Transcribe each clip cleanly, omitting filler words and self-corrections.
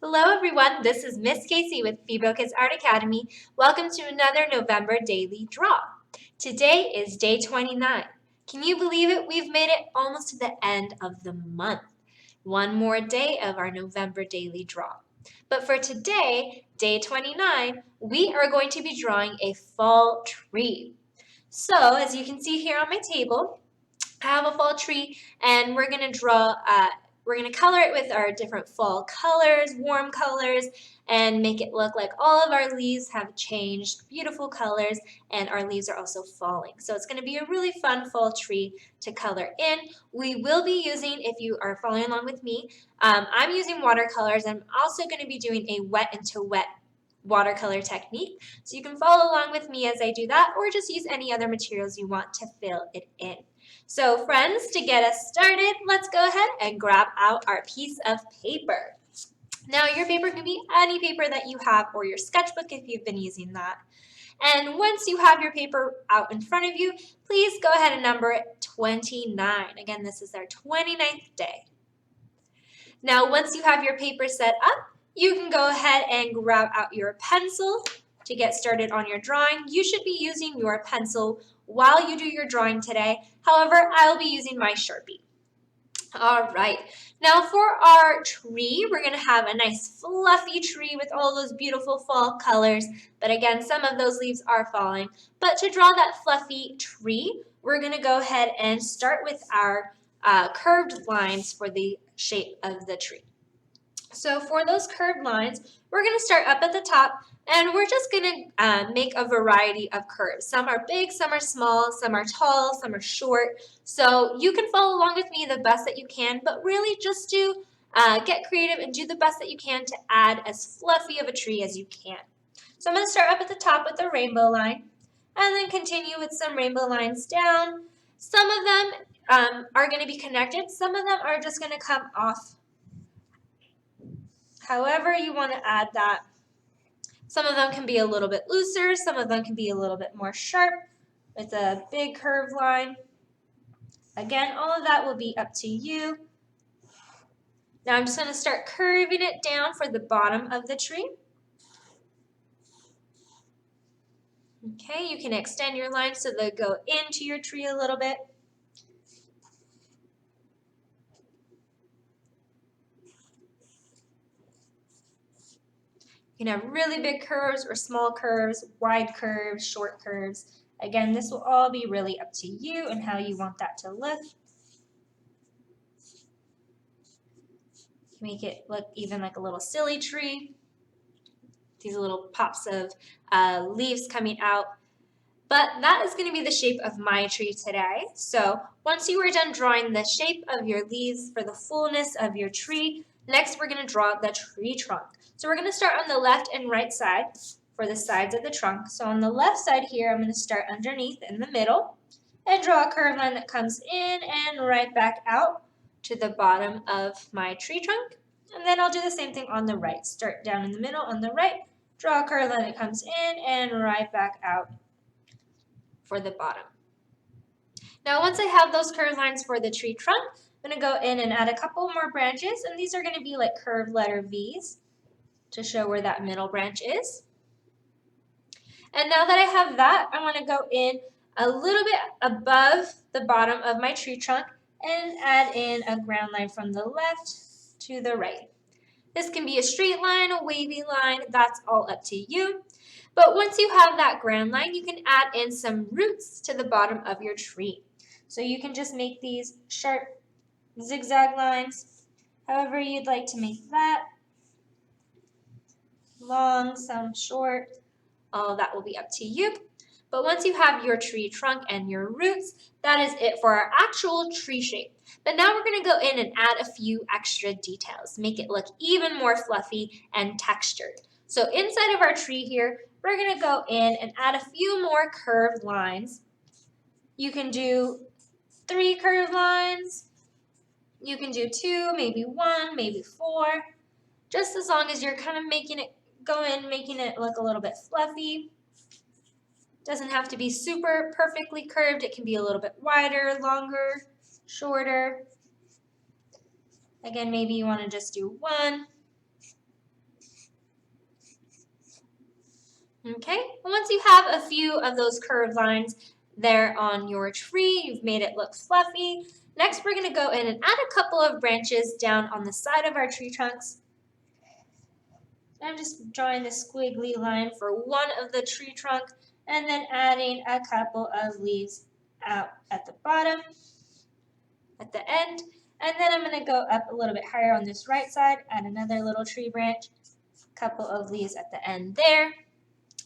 Hello everyone, this is Miss Casey with Fibo Kids Art Academy. Welcome to another November daily draw. Today is day 29. Can you believe it? We've made it almost to the end of the month. One more day of our November daily draw. But for today, day 29, we are going to be drawing a fall tree. So as you can see here on my table, I have a fall tree and we're going to color it with our different fall colors, warm colors, and make it look like all of our leaves have changed, beautiful colors, and our leaves are also falling. So it's going to be a really fun fall tree to color in. We will be using, if you are following along with me, I'm using watercolors. I'm also going to be doing a wet into wet watercolor technique. So you can follow along with me as I do that, or just use any other materials you want to fill it in. So friends, to get us started, let's go ahead and grab out our piece of paper. Now your paper can be any paper that you have or your sketchbook if you've been using that. And once you have your paper out in front of you, please go ahead and number it 29. Again, this is our 29th day. Now once you have your paper set up, you can go ahead and grab out your pencil to get started on your drawing. You should be using your pencil while you do your drawing today. However, I'll be using my Sharpie. All right, now for our tree, we're going to have a nice fluffy tree with all those beautiful fall colors. But again, some of those leaves are falling. But to draw that fluffy tree, we're going to go ahead and start with our curved lines for the shape of the tree. So for those curved lines, we're going to start up at the top and we're just going to make a variety of curves. Some are big, some are small, some are tall, some are short. So you can follow along with me the best that you can, but really just to get creative and do the best that you can to add as fluffy of a tree as you can. So I'm going to start up at the top with a rainbow line and then continue with some rainbow lines down. Some of them are going to be connected. Some of them are just going to come off however you want to add that. Some of them can be a little bit looser, some of them can be a little bit more sharp with a big curved line. Again, all of that will be up to you. Now I'm just going to start curving it down for the bottom of the tree. Okay, you can extend your lines so they go into your tree a little bit. You can have really big curves or small curves, wide curves, short curves. Again, this will all be really up to you and how you want that to look. Make it look even like a little silly tree. These little pops of leaves coming out. But that is going to be the shape of my tree today. So once you are done drawing the shape of your leaves for the fullness of your tree, next we're going to draw the tree trunk. So we're going to start on the left and right side for the sides of the trunk. So on the left side here, I'm going to start underneath in the middle and draw a curved line that comes in and right back out to the bottom of my tree trunk. And then I'll do the same thing on the right. Start down in the middle on the right, draw a curved line that comes in and right back out for the bottom. Now once I have those curved lines for the tree trunk, I'm going to go in and add a couple more branches, and these are going to be like curved letter V's to show where that middle branch is. And now that I have that, I want to go in a little bit above the bottom of my tree trunk and add in a ground line from the left to the right. This can be a straight line, a wavy line, that's all up to you. But once you have that ground line, you can add in some roots to the bottom of your tree. So you can just make these sharp zigzag lines, however you'd like to make that. Long, some short, all that will be up to you. But once you have your tree trunk and your roots, that is it for our actual tree shape. But now we're going to go in and add a few extra details, make it look even more fluffy and textured. So inside of our tree here, we're going to go in and add a few more curved lines. You can do 3 curved lines. You can do 2, maybe 1, maybe 4. Just as long as you're kind of making it look a little bit fluffy. Doesn't have to be super perfectly curved. It can be a little bit wider, longer, shorter. Again, maybe you want to just do 1. Okay, and once you have a few of those curved lines there on your tree, you've made it look fluffy. Next, we're going to go in and add a couple of branches down on the side of our tree trunks. I'm just drawing a squiggly line for one of the tree trunk and then adding a couple of leaves out at the bottom, at the end. And then I'm going to go up a little bit higher on this right side, add another little tree branch, a couple of leaves at the end there.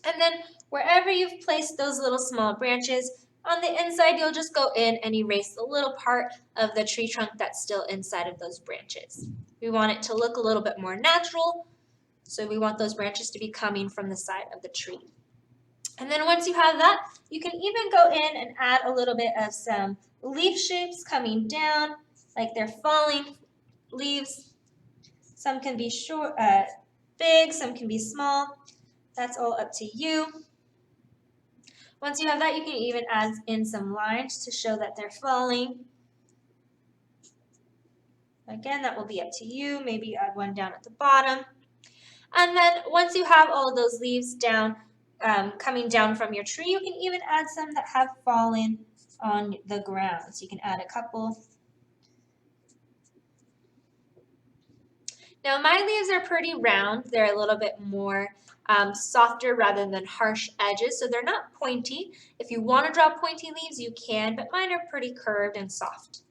And then wherever you've placed those little small branches, on the inside you'll just go in and erase the little part of the tree trunk that's still inside of those branches. We want it to look a little bit more natural, so we want those branches to be coming from the side of the tree. And then once you have that, you can even go in and add a little bit of some leaf shapes coming down, like they're falling leaves. Some can be short, big, some can be small. That's all up to you. Once you have that, you can even add in some lines to show that they're falling. Again, that will be up to you. Maybe add one down at the bottom. And then once you have all of those leaves down, coming down from your tree, you can even add some that have fallen on the ground. So you can add a couple. Now my leaves are pretty round. They're a little bit more softer rather than harsh edges, so they're not pointy. If you want to draw pointy leaves, you can, but mine are pretty curved and soft.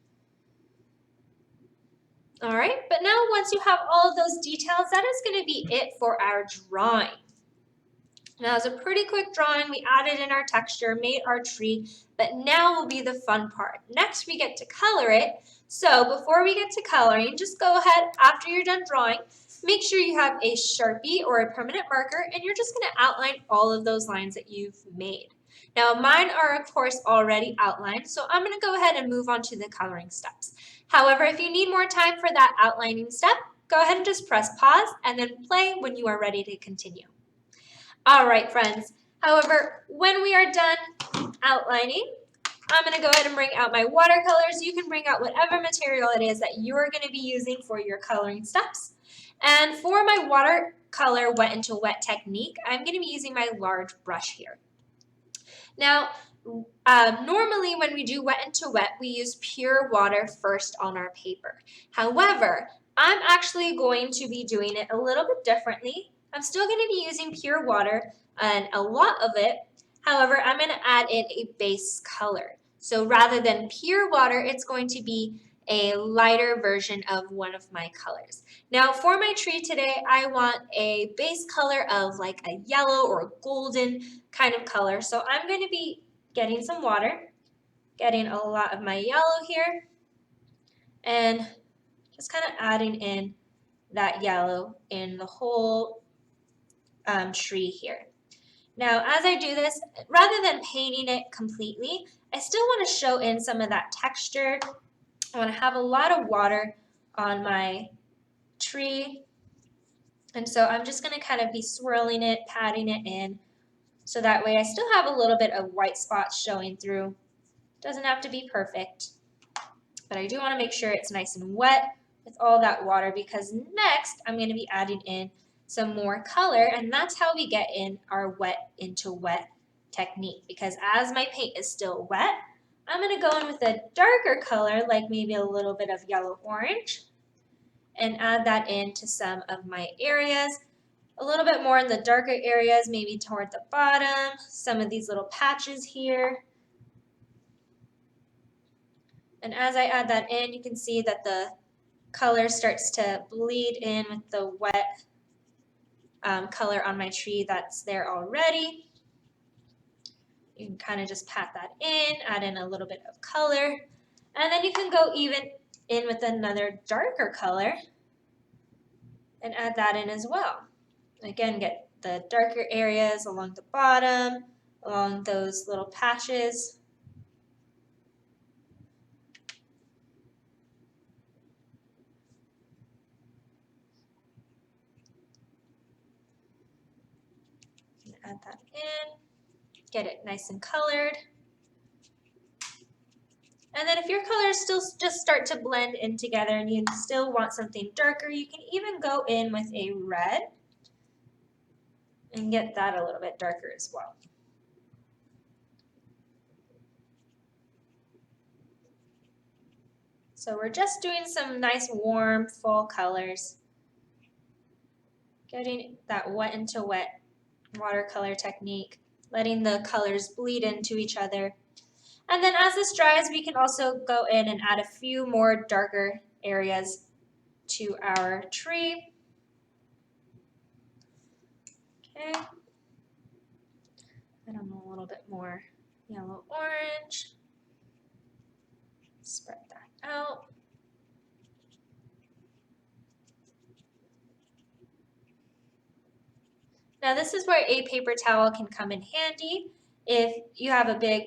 All right, but now once you have all of those details, that is going to be it for our drawing. Now it's a pretty quick drawing. We added in our texture, made our tree, but now will be the fun part. Next we get to color it. So before we get to coloring, just go ahead after you're done drawing, make sure you have a Sharpie or a permanent marker, and you're just going to outline all of those lines that you've made. Now mine are of course already outlined, so I'm going to go ahead and move on to the coloring steps. However, if you need more time for that outlining step, go ahead and just press pause and then play when you are ready to continue. All right, friends. However, when we are done outlining, I'm going to go ahead and bring out my watercolors. You can bring out whatever material it is that you're going to be using for your coloring steps. And for my watercolor wet into wet technique, I'm going to be using my large brush here. Now, normally when we do wet into wet, we use pure water first on our paper. However, I'm actually going to be doing it a little bit differently. I'm still going to be using pure water and a lot of it. However, I'm going to add in a base color. So rather than pure water, it's going to be a lighter version of one of my colors. Now for my tree today, I want a base color of like a yellow or a golden kind of color. So I'm going to be getting some water, getting a lot of my yellow here, and just kind of adding in that yellow in the whole tree here. Now, as I do this, rather than painting it completely, I still want to show in some of that texture. I want to have a lot of water on my tree, and so I'm just going to kind of be swirling it, patting it in, so that way I still have a little bit of white spots showing through. Doesn't have to be perfect, but I do want to make sure it's nice and wet with all that water, because next I'm going to be adding in some more color, and that's how we get in our wet into wet technique, because as my paint is still wet, I'm going to go in with a darker color, like maybe a little bit of yellow orange, and add that into some of my areas. A little bit more in the darker areas, maybe toward the bottom, some of these little patches here. And as I add that in, you can see that the color starts to bleed in with the wet color on my tree that's there already. You can kind of just pat that in, add in a little bit of color, and then you can go even in with another darker color and add that in as well. Again, get the darker areas along the bottom, along those little patches. Add that in, get it nice and colored. And then if your colors still just start to blend in together and you still want something darker, you can even go in with a red and get that a little bit darker as well. So we're just doing some nice warm fall colors, getting that wet into wet watercolor technique, letting the colors bleed into each other. And then as this dries, we can also go in and add a few more darker areas to our tree. Okay. Add on a little bit more yellow orange. Spread that out. Now this is where a paper towel can come in handy. If you have a big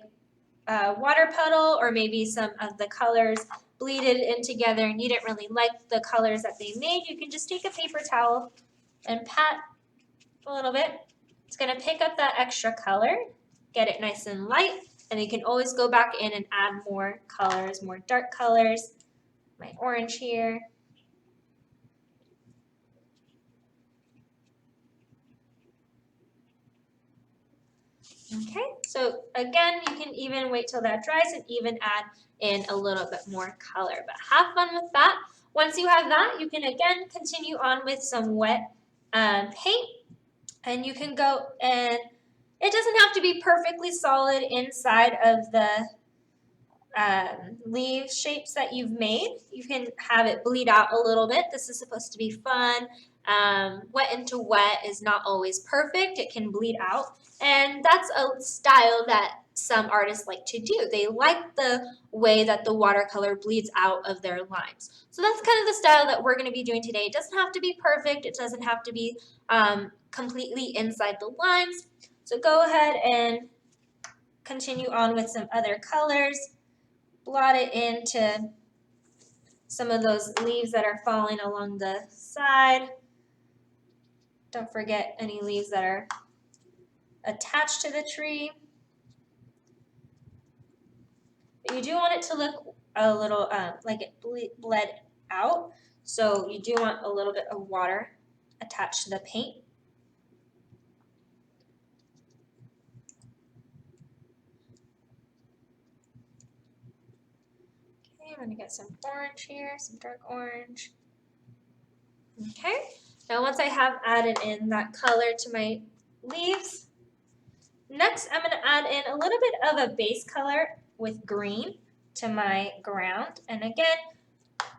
water puddle or maybe some of the colors bleeded in together and you didn't really like the colors that they made, you can just take a paper towel and pat a little bit. It's going to pick up that extra color, get it nice and light, and you can always go back in and add more colors, more dark colors. My orange here. Okay, so again, you can even wait till that dries and even add in a little bit more color, but have fun with that. Once you have that, you can again continue on with some wet paint, and you can go and it doesn't have to be perfectly solid inside of the leaf shapes that you've made. You can have it bleed out a little bit. This is supposed to be fun. Wet into wet is not always perfect. It can bleed out. And that's a style that some artists like to do. They like the way that the watercolor bleeds out of their lines. So that's kind of the style that we're going to be doing today. It doesn't have to be perfect. It doesn't have to be completely inside the lines. So go ahead and continue on with some other colors. Blot it into some of those leaves that are falling along the side. Don't forget any leaves that are attached to the tree. But you do want it to look a little like it bled out. So you do want a little bit of water attached to the paint. I'm going to get some orange here, some dark orange. Okay, now once I have added in that color to my leaves, next I'm going to add in a little bit of a base color with green to my ground. And again,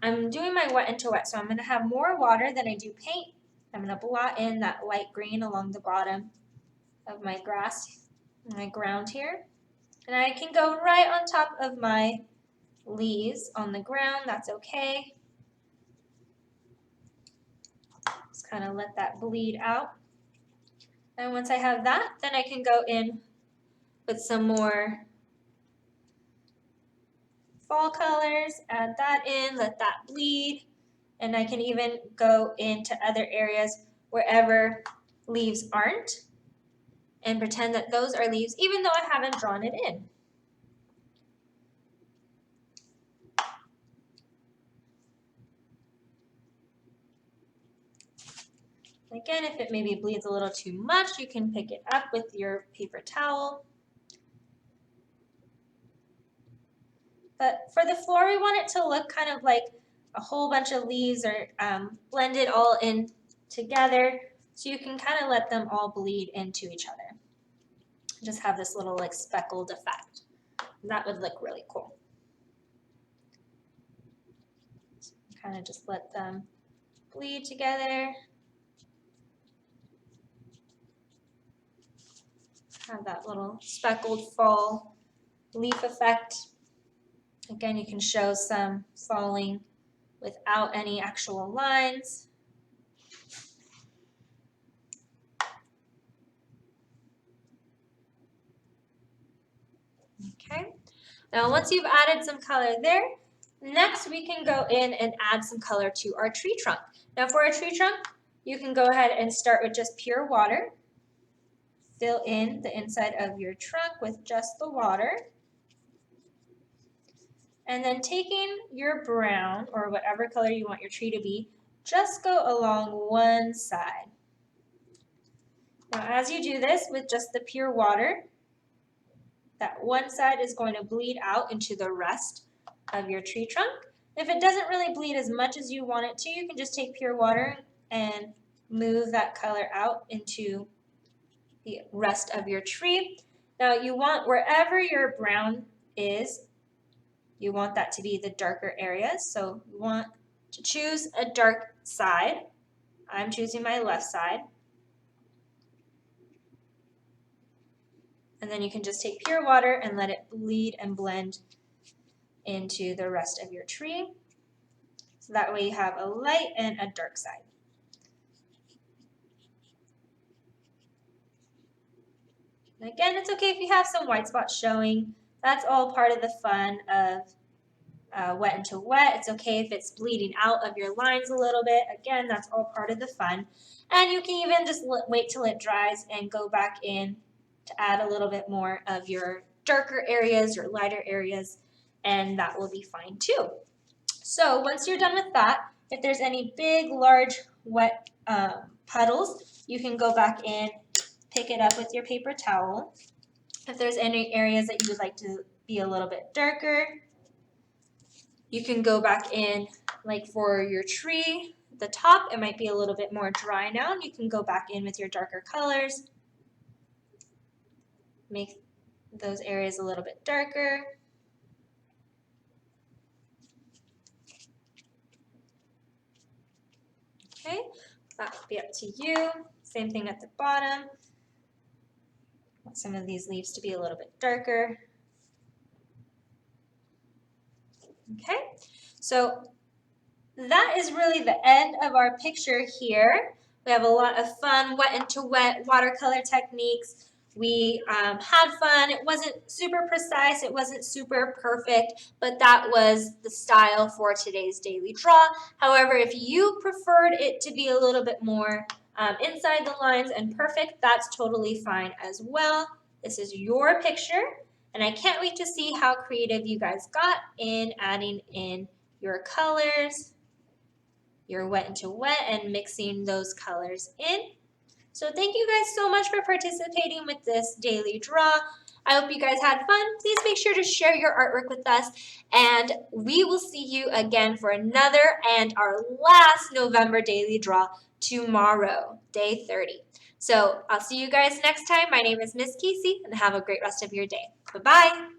I'm doing my wet into wet, so I'm going to have more water than I do paint. I'm going to blot in that light green along the bottom of my grass, my ground here. And I can go right on top of my leaves on the ground, that's okay. Just kind of let that bleed out. And once I have that, then I can go in with some more fall colors, add that in, let that bleed. And I can even go into other areas wherever leaves aren't and pretend that those are leaves, even though I haven't drawn it in. Again, if it maybe bleeds a little too much, you can pick it up with your paper towel. But for the floor, we want it to look kind of like a whole bunch of leaves are blended all in together, so you can kind of let them all bleed into each other. Just have this little like speckled effect. That would look really cool. So kind of just let them bleed together. Have that little speckled fall leaf effect. Again, you can show some falling without any actual lines. Okay, now once you've added some color there, next we can go in and add some color to our tree trunk. Now for a tree trunk, you can go ahead and start with just pure water. Fill in the inside of your trunk with just the water. And then taking your brown, or whatever color you want your tree to be, just go along one side. Now, as you do this with just the pure water, that one side is going to bleed out into the rest of your tree trunk. If it doesn't really bleed as much as you want it to, you can just take pure water and move that color out into the rest of your tree. Now you want, wherever your brown is, you want that to be the darker areas. So you want to choose a dark side. I'm choosing my left side. And then you can just take pure water and let it bleed and blend into the rest of your tree. So that way you have a light and a dark side. And again, it's okay if you have some white spots showing. That's all part of the fun of wet into wet. It's okay if it's bleeding out of your lines a little bit. Again, that's all part of the fun. And you can even just wait till it dries and go back in to add a little bit more of your darker areas, your lighter areas, and that will be fine too. So once you're done with that, if there's any big, large, wet puddles, you can go back in, pick it up with your paper towel. If there's any areas that you would like to be a little bit darker, you can go back in, like for your tree, the top, it might be a little bit more dry now, and you can go back in with your darker colors. Make those areas a little bit darker. Okay, that will be up to you. Same thing at the bottom. Want some of these leaves to be a little bit darker. Okay, so that is really the end of our picture here. We have a lot of fun wet into wet watercolor techniques. We had fun. It wasn't super precise. It wasn't super perfect, but that was the style for today's daily draw. However, if you preferred it to be a little bit more inside the lines and perfect, that's totally fine as well. This is your picture, and I can't wait to see how creative you guys got in adding in your colors, your wet into wet, and mixing those colors in. So thank you guys so much for participating with this daily draw. I hope you guys had fun. Please make sure to share your artwork with us, and we will see you again for another and our last November daily draw tomorrow, day 30. So I'll see you guys next time. My name is Miss Casey, and have a great rest of your day. Bye-bye.